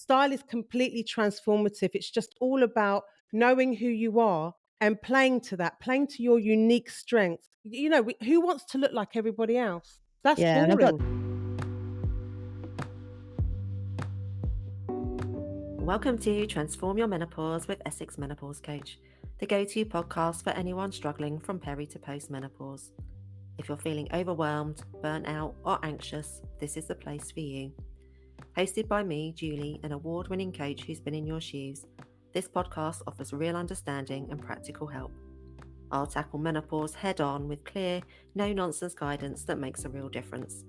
style is completely transformative. It's just all about knowing who you are and playing to that, playing to your unique strengths. Who wants to look like everybody else? That's Yeah, and I've got. boring. Welcome to Transform Your Menopause with Essex Menopause Coach, the go-to podcast for anyone struggling from peri to post-menopause. If you're feeling overwhelmed, burnt out, or anxious, this is the place for you. Hosted by me, Julie, an award-winning coach who's been in your shoes, this podcast offers real understanding and practical help. I'll tackle menopause head-on with clear, no-nonsense guidance that makes a real difference.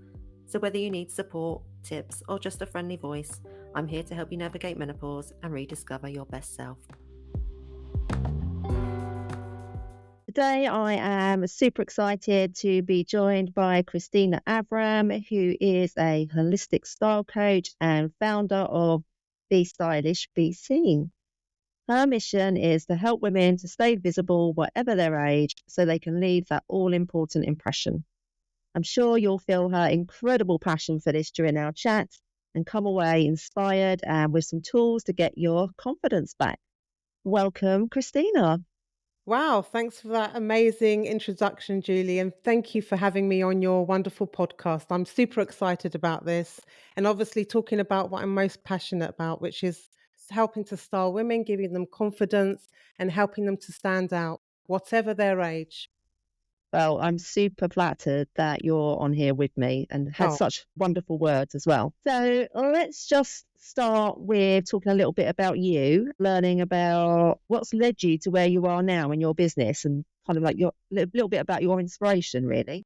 So whether you need support, tips, or just a friendly voice, I'm here to help you navigate menopause and rediscover your best self. Today, I am super excited to be joined by Christina Avraam, who is a holistic style coach and founder of Be Stylish, Be Seen. Her mission is to help women to stay visible, whatever their age, so they can leave that all-important impression. I'm sure you'll feel her incredible passion for this during our chat and come away inspired and with some tools to get your confidence back. Welcome, Christina. Wow, thanks for that amazing introduction, Julie, and thank you for having me on your wonderful podcast. I'm super excited about this and obviously talking about what I'm most passionate about, which is helping to style women, giving them confidence and helping them to stand out, whatever their age. Well, I'm super flattered that you're on here with me and had Oh, such wonderful words as well. So let's just start with talking a little bit about you, learning about what's led you to where you are now in your business and kind of like your little bit about your inspiration, really.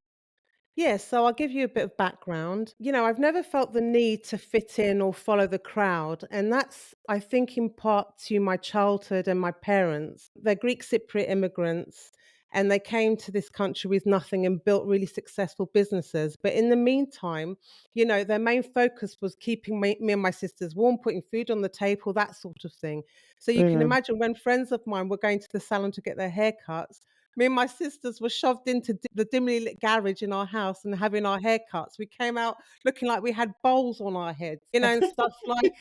yeah, so I'll give you a bit of background. I've never felt the need to fit in or follow the crowd. And that's, I think, in part to my childhood and my parents. They're Greek Cypriot immigrants and they came to this country with nothing and built really successful businesses. But in the meantime, their main focus was keeping me and my sisters warm, putting food on the table, that sort of thing. So you can Mm. imagine when friends of mine were going to the salon to get their haircuts, me and my sisters were shoved into the dimly lit garage in our house and having our haircuts. We came out looking like we had bowls on our heads, and stuff like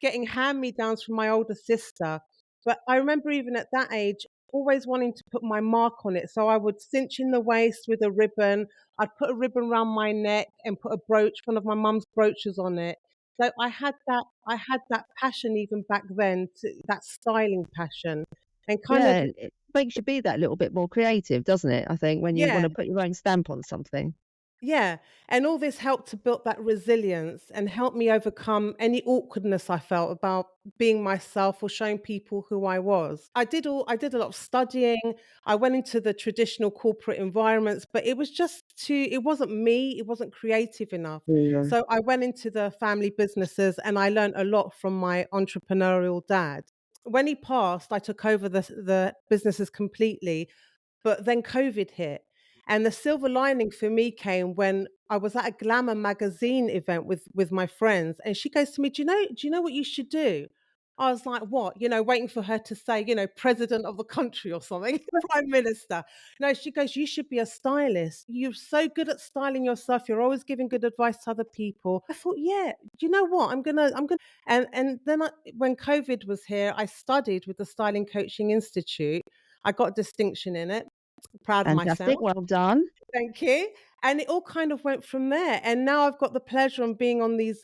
getting hand-me-downs from my older sister. But I remember even at that age, always wanting to put my mark on it. So I would cinch in the waist with a ribbon. I'd put a ribbon around my neck and put a brooch, one of my mum's brooches on it. So I had that passion even back then, that styling passion. And kind of Yeah, it makes you be that little bit more creative, doesn't it? I think when you want yeah, to put your own stamp on something. yeah. And all this helped to build that resilience and help me overcome any awkwardness I felt about being myself or showing people who I was. I did a lot of studying. I went into the traditional corporate environments, but it wasn't me, it wasn't creative enough. Yeah. So I went into the family businesses and I learned a lot from my entrepreneurial dad. When he passed, I took over the businesses completely. But then COVID hit. And the silver lining for me came when I was at a Glamour magazine event with my friends. And she goes to me, do you know what you should do? I was like, what? Waiting for her to say, president of the country or something, prime minister. No, she goes, you should be a stylist. You're so good at styling yourself. You're always giving good advice to other people. I thought, yeah, do you know what? I'm gonna, and then when COVID was here, I studied with the Styling Coaching Institute. I got a distinction in it. Proud of myself. Fantastic. Well done. Thank you. And it all kind of went from there. And now I've got the pleasure of being on these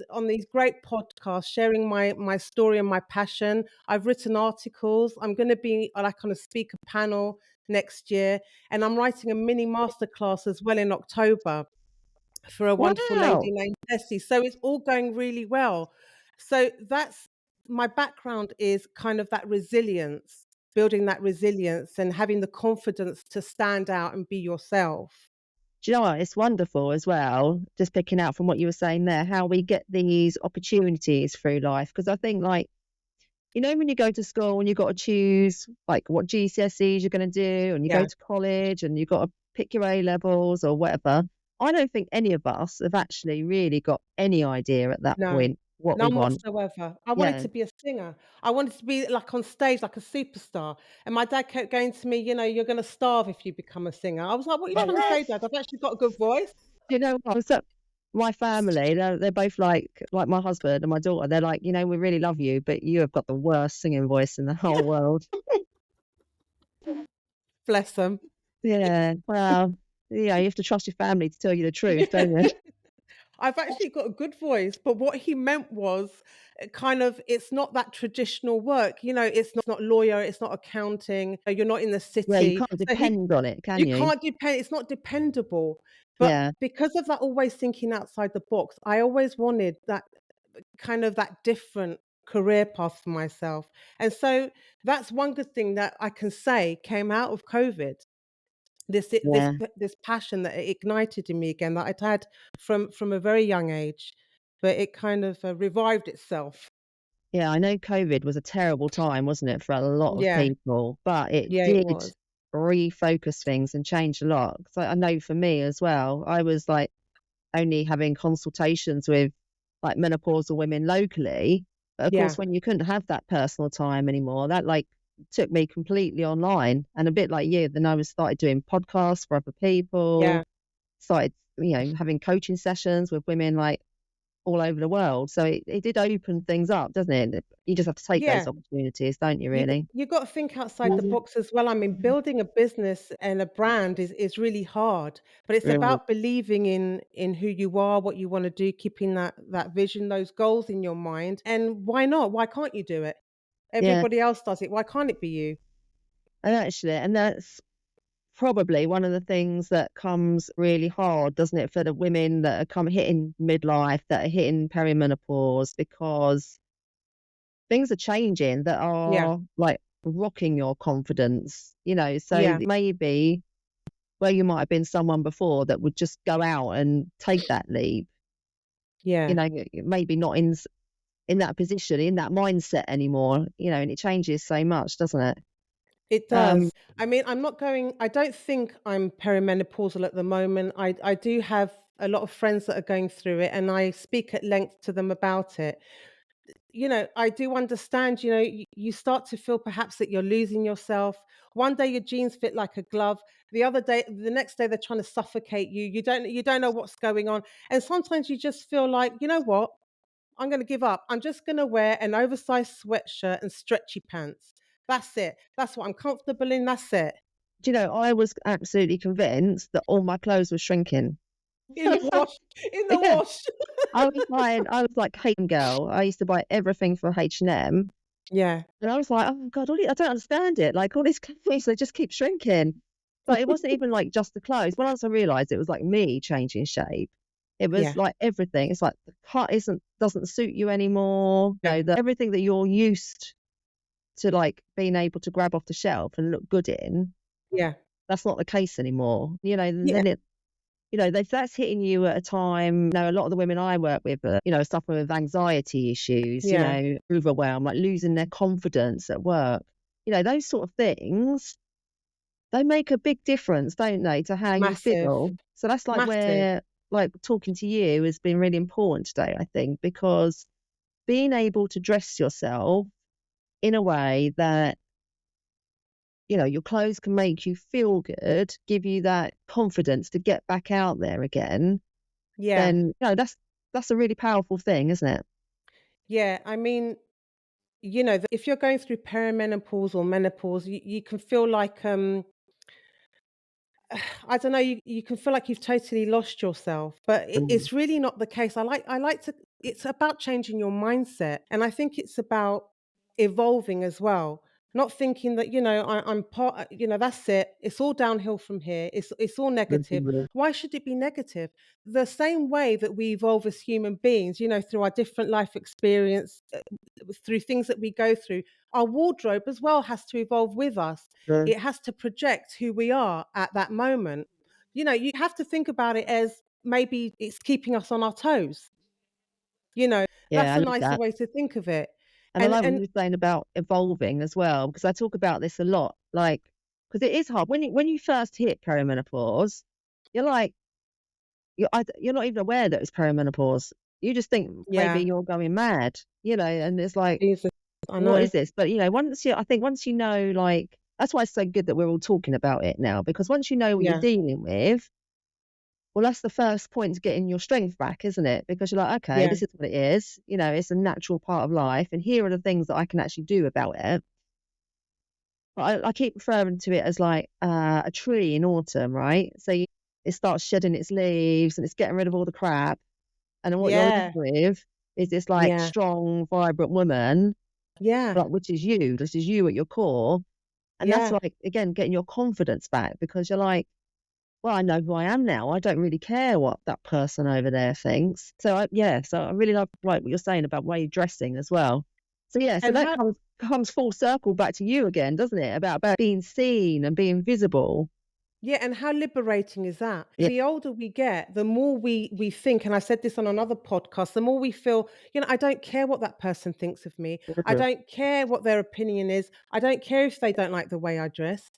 great podcasts, sharing my story and my passion. I've written articles. I'm going to be like on a speaker panel next year, and I'm writing a mini masterclass as well in October for a wonderful lady Wow. named Jessie. So it's all going really well. So that's my background, is kind of that resilience, building that resilience and having the confidence to stand out and be yourself. Do you know what? It's wonderful as well, just picking out from what you were saying there, how we get these opportunities through life. Because I think, like, when you go to school and you've got to choose, like, what GCSEs you're going to do, and you go Yeah, to college and you've got to pick your A levels or whatever, I don't think any of us have actually really got any idea at that no, point what we none want. whatsoever. I wanted Yeah. to be a singer. I wanted to be like on stage, like a superstar. And my dad kept going to me, you're going to starve if you become a singer. I was like, what are you Well, trying to say, Dad? I've actually got a good voice. you know what? my family, they're both like my husband and my daughter. They're like, we really love you, but you have got the worst singing voice in the whole world. Bless them. Yeah, well, you have to trust your family to tell you the truth, don't you? I've actually got a good voice, but what he meant was kind of, it's not that traditional work. It's not lawyer, it's not accounting. You're not in the Yeah, you city. can't So depend on it, can you you? can't depend. It's not dependable. But Yeah, because of that, always thinking outside the box, I always wanted that kind of that different career path for myself. And so that's one good thing that I can say came out of COVID. This yeah. this passion that it ignited in me again, that I'd had from a very young age, but it kind of revived itself. Yeah, I know COVID was a terrible time, wasn't it, for a lot of Yeah, people, but it yeah, it did was. refocus things and change a lot. So I know for me as well, I was like only having consultations with like menopausal women locally. But of Yeah, course, when you couldn't have that personal time anymore, that like took me completely online. And a bit like you, then I was started doing podcasts for other people, yeah. started, having coaching sessions with women like all over the world. So it did open things up, doesn't it? You just have to take those Yeah, opportunities, don't you, really? you got to think outside the box as well. I mean, building a business and a brand is really hard, but it's Mm, about believing in who you are, what you want to do, keeping that vision, those goals in your mind. And why not? Why can't you do it? yeah. Everybody else does it. Why can't it be you? And that's probably one of the things that comes really hard, doesn't it, for the women that are hitting midlife, that are hitting perimenopause, because things are changing that Yeah, are like rocking your confidence, so yeah, maybe where you might have been someone before that would just go out and take that leap, yeah. maybe not in that position, in that mindset anymore, and it changes so much, doesn't it? It Um, does. I mean, I don't think I'm perimenopausal at the moment. I do have a lot of friends that are going through it, and I speak at length to them about it. I do understand, you start to feel perhaps that you're losing yourself. One day your jeans fit like a glove. The next day they're trying to suffocate you. You don't know what's going on. And sometimes you just feel like, you know what? I'm going to give up. I'm just going to wear an oversized sweatshirt and stretchy pants. That's it. That's what I'm comfortable in. That's it. I was absolutely convinced that all my clothes were shrinking. In the wash. In the Yeah, wash. I was like H&M girl. I used to buy everything for H&M. Yeah. And I was like, oh God, I don't understand it. Like all these clothes, they just keep shrinking. But it wasn't even like just the clothes. Once I realized it was like me changing shape, it was Yeah. like everything. It's like the cut doesn't suit you anymore. Yeah. Everything that you're used to like being able to grab off the shelf and look good in, Yeah. that's not the case anymore. And Yeah. then that's hitting you at a time. A lot of the women I work with are, suffering with anxiety issues, Yeah. overwhelmed, like losing their confidence at work. Those sort of things, they make a big difference, don't they, to how you Massive. feel. So that's like Massive. where, like, talking to you has been really important today, I think, because being able to dress yourself in a way that, your clothes can make you feel good, give you that confidence to get back out there again, Yeah. then that's a really powerful thing, isn't it? Yeah. I mean, if you're going through perimenopause or menopause, you can feel like I don't know, you can feel like you've totally lost yourself, but Mm. it's really not the case. I like to it's about changing your mindset, and I think it's about evolving as well. Not thinking that, I'm part, that's it. It's all downhill from here. It's all negative. Mhm. Why should it be negative? The same way that we evolve as human beings, through our different life experience, through things that we go through, our wardrobe as well has to evolve with us. Mm. It has to project who we are at that moment. You have to think about it as maybe it's keeping us on our toes. You know, Yeah, that's I a love nicer that. way to think of it. And I And like what you and were saying about evolving as well, because I talk about this a lot. Like, because it is hard when you first hit perimenopause, you're like you're not even aware that it's perimenopause. You just think maybe yeah, you're going mad, and it's like, Jesus, I what know. is this? But I think once you know, like, that's why it's so good that we're all talking about it now, because once you know what you're Yeah, dealing with, Well, that's the first point to getting your strength back, isn't it? Because you're like, okay, Yeah, this is what it is. You know, it's a natural part of life, and here are the things that I can actually do about it. But I keep referring to it as like a tree in autumn, right? So it starts shedding its leaves and it's getting rid of all the crap. And then what you're left yeah, with is this like yeah, strong, vibrant woman, yeah, like which is you. This is you at your core. And that's yeah. like, again, getting your confidence back because you're like, well, I know who I am now. I don't really care what that person over there thinks. So so I really love like what you're saying about way you're dressing as well. So yeah, so And that how comes full circle back to you again, doesn't it? About being seen and being visible. Yeah, and how liberating is that? Yeah. The older we get, the more we think, and I said this on another podcast, the more we feel, I don't care what that person thinks of me. I Mhm. don't care what their opinion is. I don't care if they don't like the way I dress.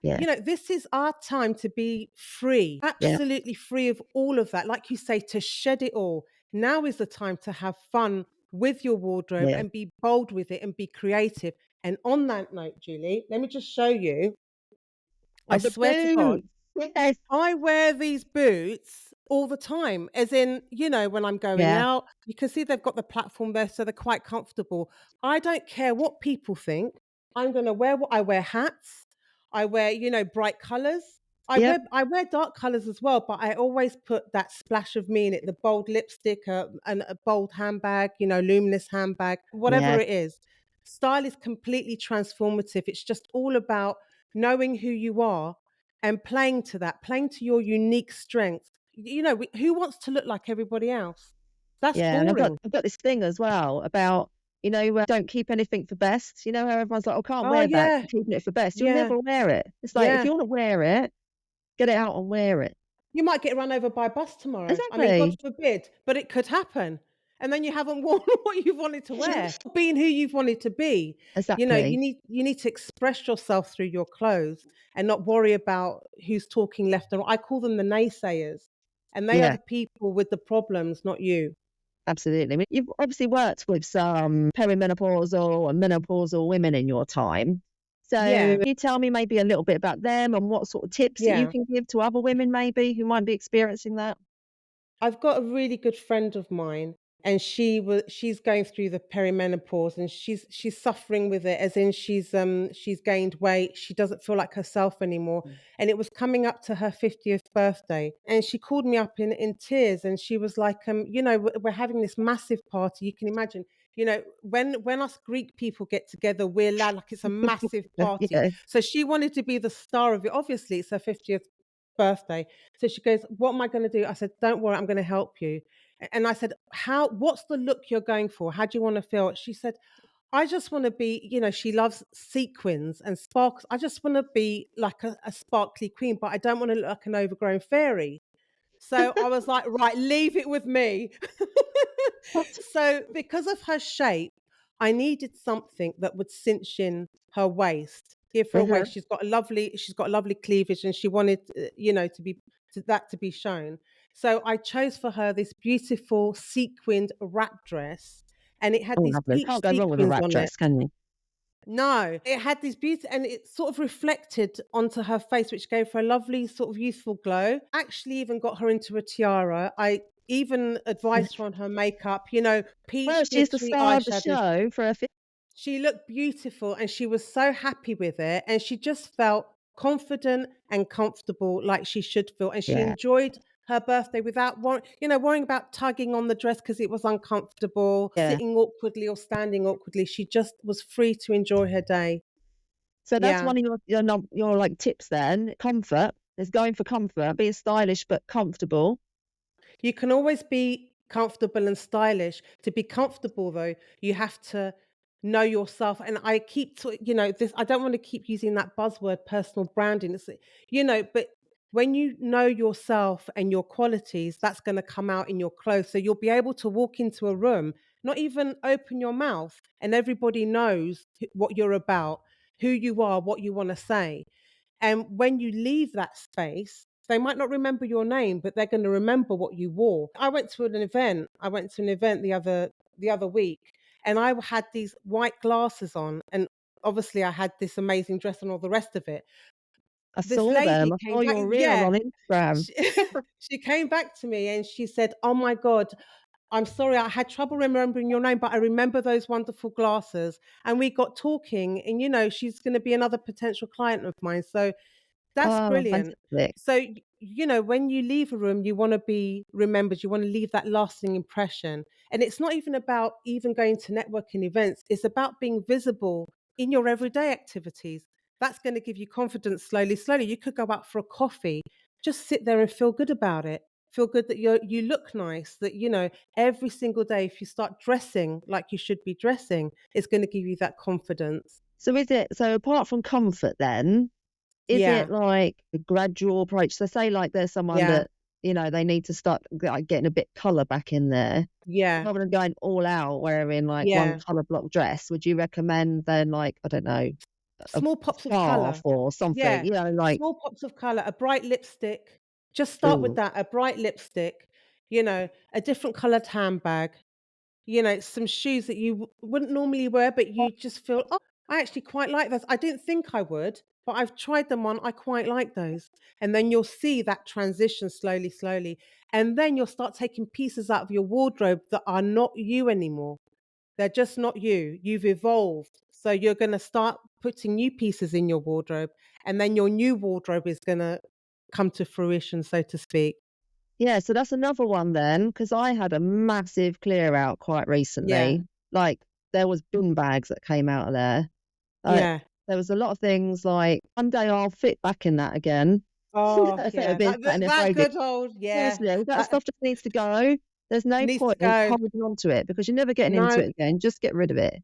Yeah. This is our time to be free, Yeah. absolutely free of all of that. Like you say, to shed it all. Now is the time to have fun with your wardrobe Yeah. and be bold with it and be creative. And on that note, Julie, let me just show you. I Oh, the swear to God, boots. Yes. I wear these boots all the time, as in, when I'm going Yeah. out, you can see they've got the platform there, so they're quite comfortable. I don't care what people think. I'm going to wear what I wear hats. I wear, bright colors. I Yep. wear I wear dark colors as well, but I always put that splash of me in it, the bold lipstick, and a bold handbag, luminous handbag, whatever Yeah. it is. Style is completely transformative. It's just all about knowing who you are and playing to that, playing to your unique strengths. Who wants to look like everybody else? That's Yeah. And boring. I've got this thing as well about, don't keep anything for best. You know how everyone's like, oh, can't Oh wear that. yeah, I'm keeping it for best. You'll yeah, never wear it. It's like, if yeah. you want to wear it, get it out and wear it. You might get run over by a bus tomorrow. I mean, God Exactly. forbid, but it could happen. And then you haven't worn what you've wanted to wear, being who you've wanted to be. You Exactly. need to express yourself through your clothes and not worry about who's talking left and right. I call them the naysayers, and they are Yeah. the people with the problems, not you. Absolutely. I mean, you've obviously worked with some perimenopausal and menopausal women in your time. So Yeah, can you tell me maybe a little bit about them and what sort of tips that you yeah. can give to other women maybe who might be experiencing that? I've got a really good friend of mine, and she's going through the perimenopause, and she's suffering with it, as in she's gained weight. She doesn't feel like herself anymore. And it was coming up to her 50th birthday, and she called me up in tears, and she was like, we're having this massive party. You can imagine, when us Greek people get together, we're loud, like it's a massive party. Yeah. So she wanted to be the star of it. Obviously, it's her 50th birthday. So she goes, "What am I going to do?" I said, "Don't worry, I'm going to help you." And I said, what's the look you're going for? How do you want to feel? She said, "I just want to be," she loves sequins and sparkles. "I just want to be like a sparkly queen, but I don't want to look like an overgrown fairy." So I was like, right, leave it with me. So because of her shape, I needed something that would cinch in her waist, give her a Uh-huh. waist. She's got a lovely cleavage, and she wanted, to be shown. So I chose for her this beautiful sequined wrap dress, and it had Oh, these lovely. peach Can't go wrong with a sequins wrap on it. dress, can you? No, it had these beauty, and it sort of reflected onto her face, which gave her a lovely sort of youthful glow. Actually, even got her into a tiara. I even advised her on her makeup, Well, peach she's the glittery star of the eyeshadow. show for a She looked beautiful, and she was so happy with it, and she just felt confident and comfortable like she should feel, and she yeah. enjoyed her birthday without worrying about tugging on the dress because it was uncomfortable, Yeah. sitting awkwardly or standing awkwardly. She just was free to enjoy her day. So that's Yeah. one of your like tips then. Comfort. Is going for comfort, being stylish but comfortable. You can always be comfortable and stylish. To be comfortable, though, you have to know yourself. And I keep, this, I don't want to keep using that buzzword, personal branding. But when you know yourself and your qualities, that's going to come out in your clothes. So you'll be able to walk into a room, not even open your mouth, and everybody knows what you're about, who you are, what you want to say. And when you leave that space, they might not remember your name, but they're going to remember what you wore. I went to an event. I went to an event the other week, and I had these white glasses on, and obviously I had this amazing dress and all the rest of it. I this saw them. lady I came saw back, your reel yeah, on Instagram. she, she came back to me and she said, "Oh my God, I'm sorry, I had trouble remembering your name, but I remember those wonderful glasses." And we got talking, and she's going to be another potential client of mine. So that's Oh, brilliant. fantastic. So, when you leave a room, you want to be remembered, you want to leave that lasting impression. And it's not even about even going to networking events, it's about being visible in your everyday activities. That's going to give you confidence slowly, slowly. You could go out for a coffee, just sit there and feel good about it. Feel good that you look nice, that, every single day, if you start dressing like you should be dressing, it's going to give you that confidence. So so apart from comfort then, is it Yeah, like a gradual approach? So say like there's someone yeah, that, they need to start like getting a bit colour back in there. yeah, Rather than going all out wearing like one yeah. colour block dress, would you recommend then like, I don't know, a Small pops of scarf color. or something, Yeah, like, small pops of color, a bright lipstick. Just start with ooh, that, a bright lipstick, a different colored handbag, some shoes that you wouldn't normally wear, but you just feel, "Oh, I actually quite like those. I didn't think I would, but I've tried them on. I quite like those." And then you'll see that transition slowly, slowly. And then you'll start taking pieces out of your wardrobe that are not you anymore. They're just not you. You've evolved. So you're going to start putting new pieces in your wardrobe, and then your new wardrobe is going to come to fruition, so to speak. yeah, so that's another one then, because I had a massive clear out quite Yeah. recently. Like there was bin bags that came out of there. Like Yeah. there was a lot of things like one day I'll fit back in that again. Oh, If it yeah. had been That, sat in that, there for that ages. good old, yeah. Seriously, that That stuff just needs to go. There's no needs to point in go. holding on to it because you're never getting into No, it again. Just get rid of it.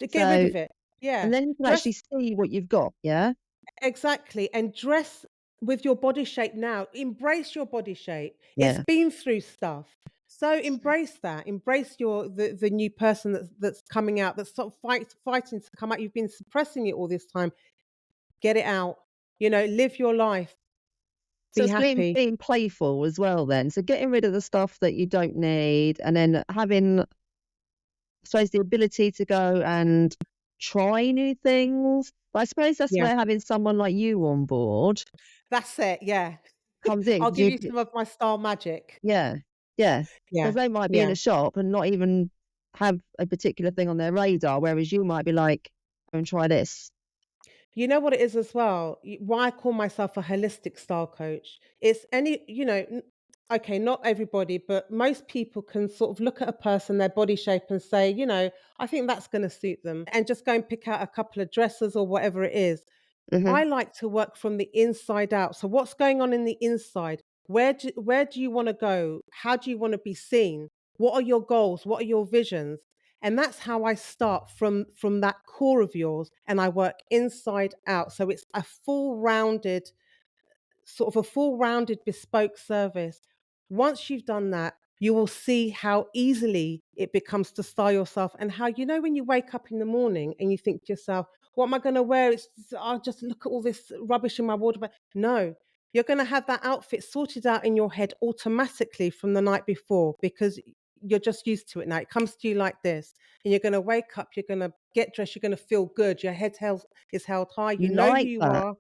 to get rid So, of it. Yeah. and then you can Dress actually see what you've got. Yeah. exactly. And dress with your body shape now. Embrace your body shape. It's Yeah. been through stuff. So embrace that. Embrace the new person that's coming out, that's sort of fighting to come out. You've been suppressing it all this time. Get it out. Live your life. So Be it's happy. being playful as well then. So getting rid of the stuff that you don't need and then having, I suppose, the ability to go and try new things. But I suppose that's Yeah. where having someone like you on board That's it. Yeah. comes in I'll 'cause give you some of my style magic. yeah, yeah. Because Yeah. they might be in Yeah. a shop and not even have a particular thing on their radar, whereas you might be like, "Go and try this." You know what it is as well? Why I call myself a holistic style coach? It's okay, not everybody, but most people can sort of look at a person, their body shape, and say, I think that's going to suit them, and just go and pick out a couple of dresses or whatever it is. I Mhm. like to work from the inside out. So what's going on in the inside? Where do you want to go? How do you want to be seen? What are your goals? What are your visions? And that's how I start from that core of yours, and I work inside out. So it's a full rounded bespoke service. Once you've done that, you will see how easily it becomes to style yourself, and how, when you wake up in the morning and you think to yourself, what am I going to wear? I'll just look at all this rubbish in my wardrobe. No, you're going to have that outfit sorted out in your head automatically from the night before, because you're just used to it now. It comes to you like this, and you're going to wake up, you're going to get dressed, you're going to feel good, your is held high, you know who Like you that. are.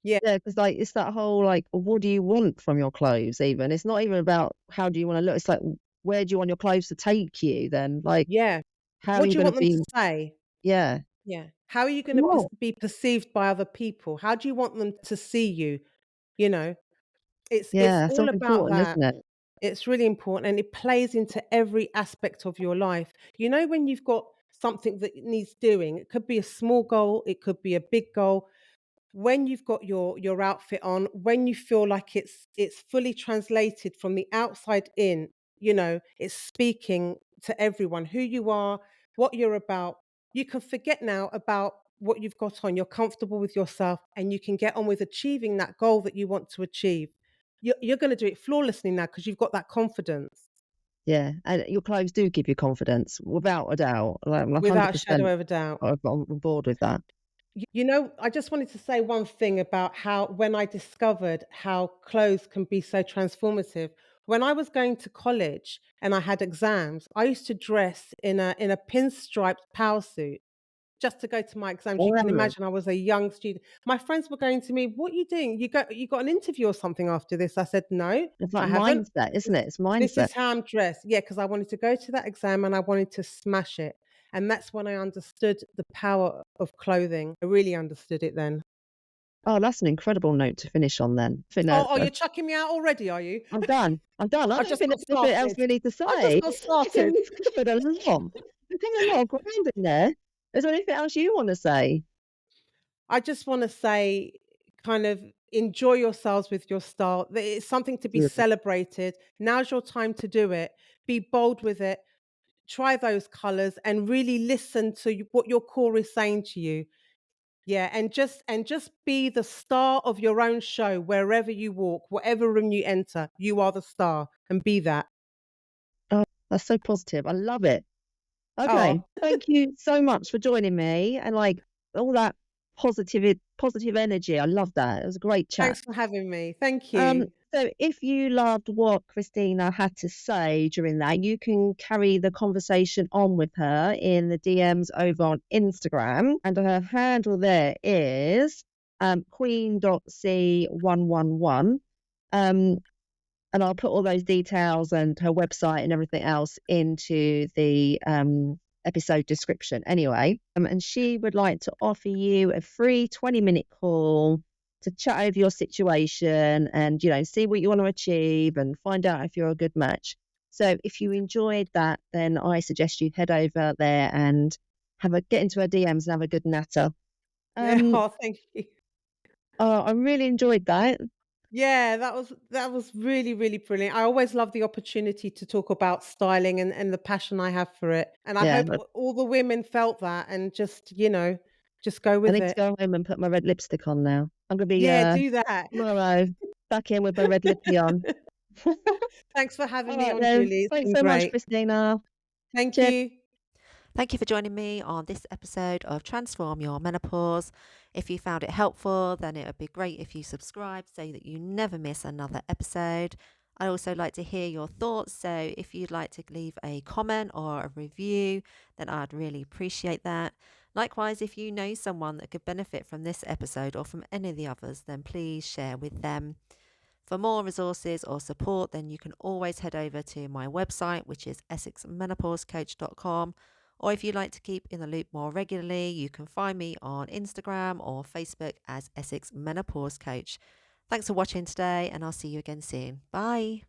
Yeah, Yeah, because like, it's that whole, like, what do you want from your clothes even? It's not even about how do you wanna look, it's like, where do you want your clothes to take you then? Like, yeah. how are What you do you gonna want them to be say? yeah. Yeah. How are you gonna Well, be perceived by other people? How do you want them to see you? You know, it's yeah, so all about important, that. isn't it? It's really important, and it plays into every aspect of your life. When you've got something that needs doing, it could be a small goal, it could be a big goal. When you've got your outfit on, when you feel like it's fully translated from the outside in, it's speaking to everyone who you are, what you're about. You can forget now about what you've got on. You're comfortable with yourself, and you can get on with achieving that goal that you want to achieve. You're going to do it flawlessly now because you've got that confidence, Yeah, and your clothes do give you confidence without a doubt. Like, I'm like without a shadow 100% of a doubt. on board with that. I just wanted to say one thing about how, when I discovered how clothes can be so transformative. When I was going to college and I had exams, I used to dress in a pinstriped power suit. just to go to my exams. You can Wow. imagine I was a young student. My friends were going to me, "What are you doing? You got an interview or something after this?" I said, "No, It's I like haven't. mindset, isn't it? It's This mindset. is how I'm dressed." Yeah, because I wanted to go to that exam and I wanted to smash it. And that's when I understood the power of clothing. I really understood it then. Oh, that's an incredible note to finish on then. I think Oh, that you're chucking me out already, are you? I'm done. I'm done. I I've don't just think got there's anything else started. we need to I've just say. got I think started. we've covered a lot. I think a lot of ground in there. Is there anything else you want to say? I just want to say, kind of enjoy yourselves with your style. It's something to be Mm. celebrated. Now's your time to do it. Be bold with it. Try those colors and really listen to what your core is saying to you. Yeah, and just be the star of your own show wherever you walk, whatever room you enter. You are the star, and be that. Oh, that's so positive. I love it. Okay. Oh, Thank you so much for joining me and like all that positive energy. I love that. It was a great chat. thanks for having me. Thank you. So if you loved what Christina had to say during that, you can carry the conversation on with her in the DMs over on Instagram. And her handle there is queen.c111. Um, and I'll put all those details and her website and everything else into the episode description anyway. And she would like to offer you a free 20-minute call to chat over your situation and, you know, see what you want to achieve and find out if you're a good match. So if you enjoyed that, then I suggest you head over there and get into her DMs and have a good natter. Yeah, Um, oh, thank you. I really enjoyed that. Yeah, that was really, really brilliant. I always love the opportunity to talk about styling and the passion I have for it. And I Yeah, hope all the women felt that and just go I with need to it. go home and put my red lipstick on now. I'm gonna be Yeah, do that. tomorrow back in with my red lippy on. Thanks for having All me right on, then. Julie. It's Thanks been so much, great. Christina. Thank Cheers. you. Thank you for joining me on this episode of Transform Your Menopause. If you found it helpful, then it would be great if you subscribe so that you never miss another episode. I'd also like to hear your thoughts. So if you'd like to leave a comment or a review, then I'd really appreciate that. Likewise, if you know someone that could benefit from this episode or from any of the others, then please share with them. For more resources or support, then you can always head over to my website, which is essexmenopausecoach.com. Or if you'd like to keep in the loop more regularly, you can find me on Instagram or Facebook as Essex Menopause Coach. Thanks for watching today, and I'll see you again soon. Bye.